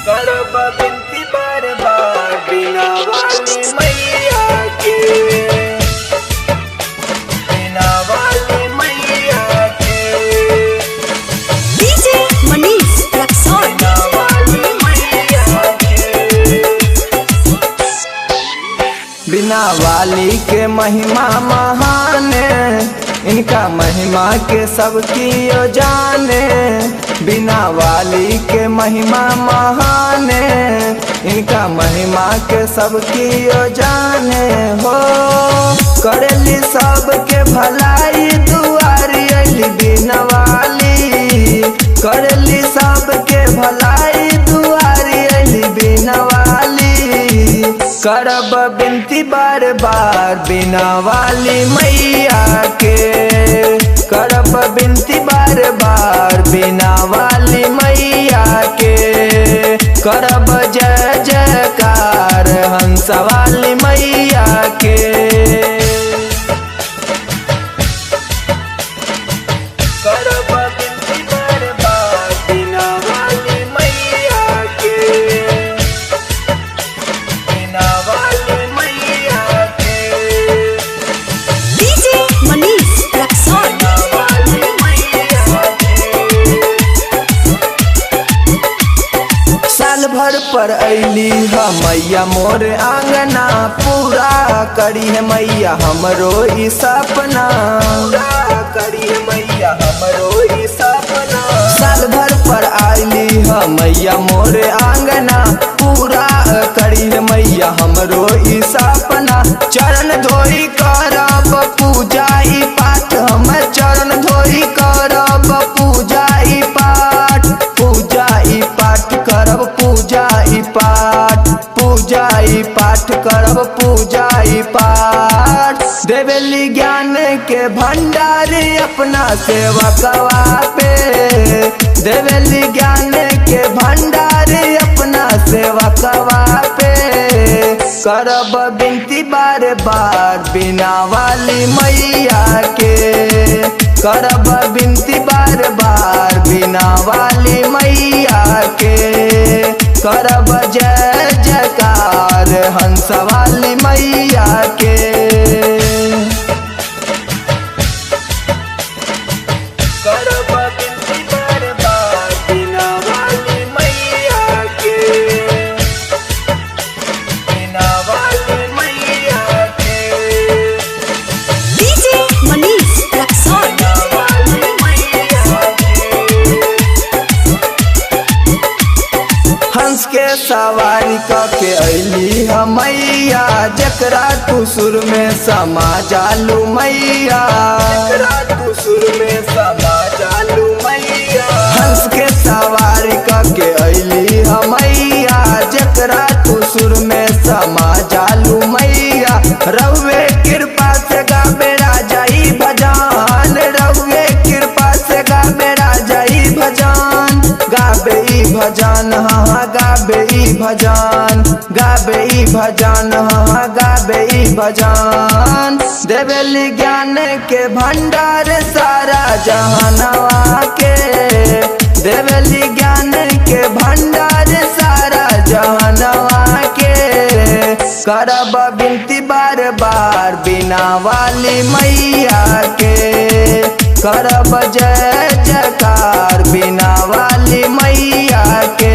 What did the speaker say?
करब बिनती बार बार बिना वाली मैया के, बिना वाली मैया के। डीजे मनीष रक्सौल। बिना वाली मैया के, बिना वाली के महिमा महान, इनका महिमा के सब कियो जाने। बिना वाली के महिमा महान, इनका महिमा के सब कियो जाने हो। करेली सबके भलाई दुआरी अली बिना वाली, करेली सबके भलाई दुआरी अली बिना वाली। करब बिनती बार बार बिना वाली मैया के, करब बिनती बार बार बिना वाली मैया के। करब जय जयकार हंस वाली मैया के। करब बिनती बार बार बिना वाली मैया के, बिना वाली मैया के। डीजे मनीष रक्सौल। साल भर पर अली हम मैया मोर आंगना, पूरा करी है मैया हमरो ई सपना, पूरा करी है मैया हमरो ई सपना। साल भर पर अली हम मैया मोर आंगना, पूरा करी है मैया हमरो ई सपना। चरण धोई करब पूजा ई पाठ, हम चरण धोई करब पूजा ई पाठ, पूजा ई पाठ करब पूजा ई पाठ, पूजा ई पाठ करब पूजा ई पाठ। देवेली ज्ञान के भंडार अपना सेवकवा पे, देवेली ज्ञान के भंडार अपना सेवकवा पे। करब बिनती बार बार बिना वाली मैया के, करब बिनती बार बार बिना वाली मैया के। करब जय जयकार हंस वाली मैया के। करब बिनती बार बार बिना वाली मैया के, बिना वाली मैया के। डीजे मनीष रक्सौल। हंस के सवारी के अली हम मैया, जकरा तू सुर में समा जालू मैया, जकरा तू सुर में समा जालू मैया। हंस के सवारी के अली हम मैया, जकरा तू सुर में समा जालू मैया। रहुए कृपा से गावे राजा ई भजन, रहुए कृपा से गावे राजा ई भजन, गावे ई भजन हाँ गावे ई भजन, गावे ई भजन हाँ गावे ई भजन। देवेली ज्ञान के भंडार सारा जहानवा के, देवेली ज्ञान के भंडार सारा जहानवा के। करब बिनती बार बार बिना वाली मैया के, करब जय जयकार बिना वाली मैया के।